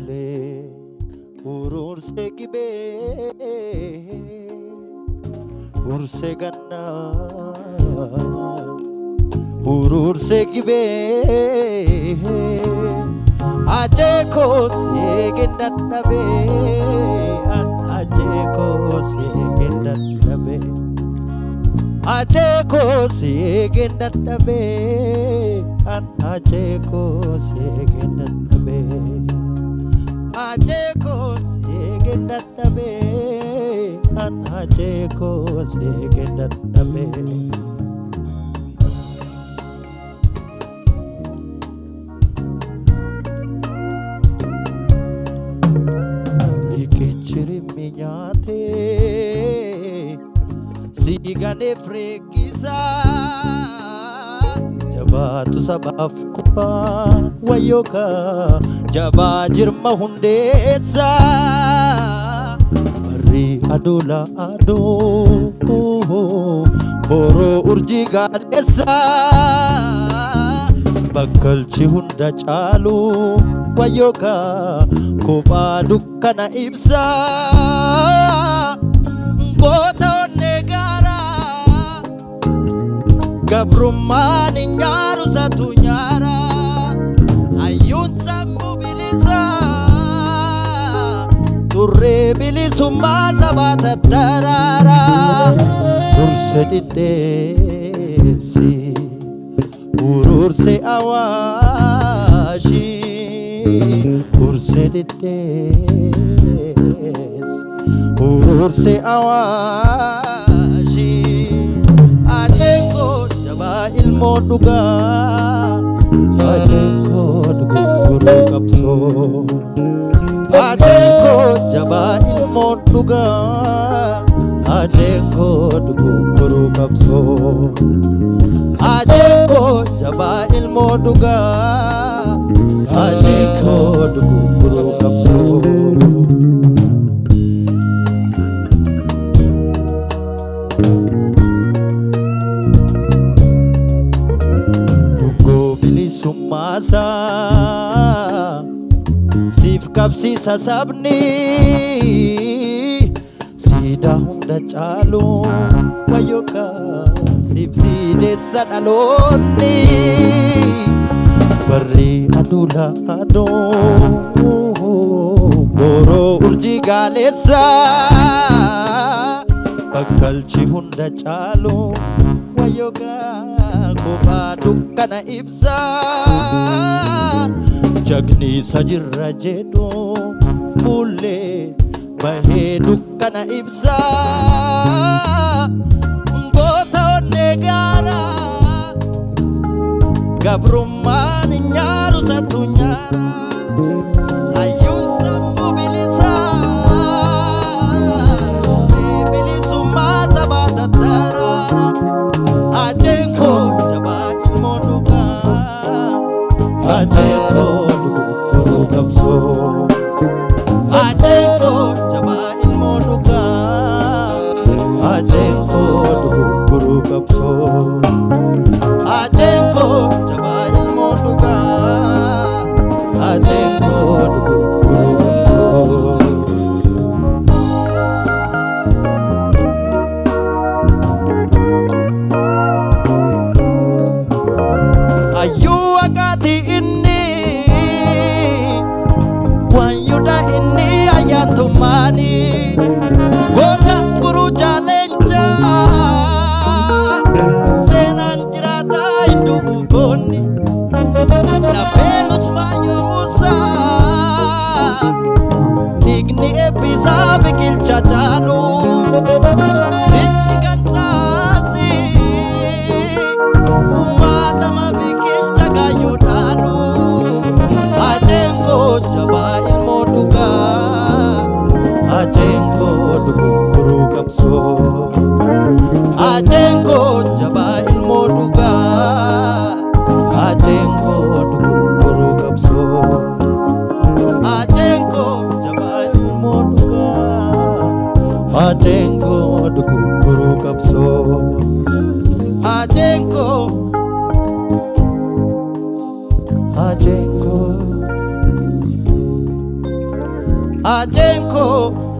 malee ururse gibee urse gannaa ururse gibee ajekoo seegen dadhabee ajekoo seegen dadhabee ajekoo seegen dadhabee ajekoo seegen dadhabee ajekoo seegen dadhabee ajekoo seegen dadhabee. Rikichirimi nyaate siigane freekisa jabaatu sabaaf kubbaa wayyoka jabaa jirma hundeessa warri adola adoo boroo urjii gaadheessa bakkalchi hunda caalu wayyoka kophaa dukkana ibsa goota onnee gaara gabrummaan nyaaru satu nyaara hayyuun sammuu bilisa turree bilisummaa sabaata daraara urse diddeessi ururse awaashi urse diddees ururse awaashi ajeko jabaa ilmoo dhugaa ajeko dhuguruu qabsoo ajeko jabaa ilmoo dhugaa ajeko dhuguruu qabsoo ajeko jabaa ilmoo dhugaa ajeko dhuguruu qabsoo. Dhugoo bilisummaa siif qabsiisa sabni siidaa hunda caalu wayyoka siif siideessa dhaloonni barri aduula adoo boroo urjii gaaleessa bakkalchi hunda caalu wayyoka kophaa dukkana ibsa jagniisa jirra jedhu fuullee bahee dukkana ibsa goota onnee gaara gabrummaan nyaaru satu nyaara hayyuun sammuu bilisa bilisummaa sabaata daraara ajekoo jabaa ilmoo dhugaa ajekoo dhuguruu qabsoo ajeko jabaa ilmoo dhugaa ajeko dhuguruu qabsoo ajeko jabaa ilmoo dhugaa ajeko dhuguruu qabsoo. Ayyuu akati inni wanyuda inni ayantumani goota guruu jaaleenja seenaan jiraata hindu'u goonni lafeenus maayyomuusa dhiigni eebbisaa biqilcha caalu dhiigni gansaasi ummaatama biqilcha gaayyoo dhaalu ajeko jabaa ilmoo dhugaa ajeko dhuguruu qabsoo ajeko jabaa ilmoo dhugaa ajeko dhuguruu qabsoo ajeko jabaa ilmoo dhugaa ajeko dhuguruu qabsoo ajeko ajeko Haceen koo